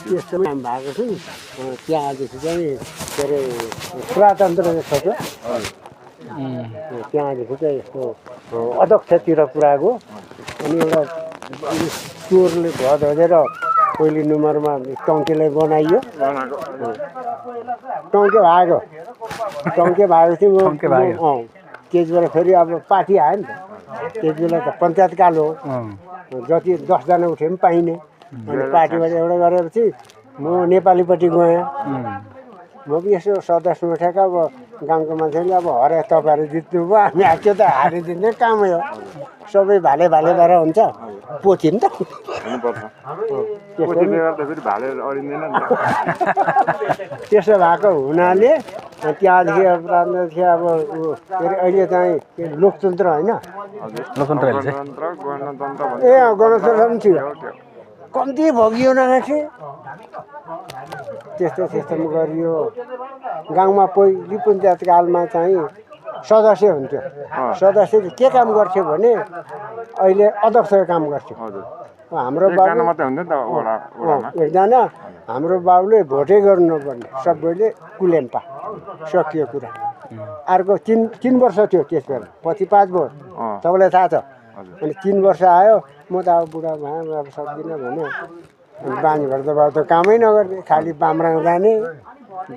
त्यस्तो काम भएको छु त्यहाँदेखि चाहिँ के अरे प्रजातन्त्र जस्तो छ त्यहाँदेखि चाहिँ यस्तो अध्यक्षतिर पुऱ्याएको अनि एउटा चोरले घर धोजेर पहिलो नम्बरमा टङ्केलाई बनाइयो टङ्के भागो टङ्के भागेपछि त्यति बेला फेरि अब पार्टी आयो नि त त्यति बेला त पञ्चायतकाल हो जति 10जना उठे पनि पाइने अनि पार्टीबाट एउटा गरेपछि म नेपालीपट्टि गएँ म पनि यसो सदस्य उठेका अब गाउँको मान्छेले अब हरे तपाईँहरू जित्नुभयो हामी त्यो त हारिदिने कामै हो सबै भाले भएर हुन्छ पोथी नि त त्यसो भएको हुनाले त्यहाँदेखि अब के अरे अहिले चाहिँ लोकतन्त्र होइन ए गणतन्त्र पनि थियो कम्ती भोगियो नमाथि त्यस्तो गरियो गाउँमा पहिलो पञ्चायतकालमा चाहिँ सदस्य हुन्थ्यो सदस्यले के काम गर्थ्यो भने अहिले अध्यक्षको काम गर्थ्यो हाम्रो बाबु एकजना हाम्रो बाबुले भोटै गर्नु नपर्ने सबैले कुलेम्पा सकियो कुरा अर्को 3 वर्ष थियो त्यस बेला पछि 5 भोट तपाईँलाई थाहा छ अनि 3 वर्ष आयो म त अब बुढा भएँ अब सक्दिनँ भने बानी भएर त कामै नगर्ने खालि बामराङ जाने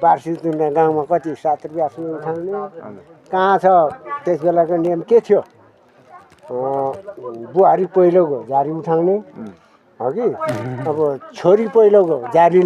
वार्षिक गाउँमा कति 7 रुपियाँ उठाउने कहाँ छ त्यस बेलाको नियम के थियो बुहारी पहिलो गयो झारी उठाउने हो कि अब छोरी पहिलो गयो झारी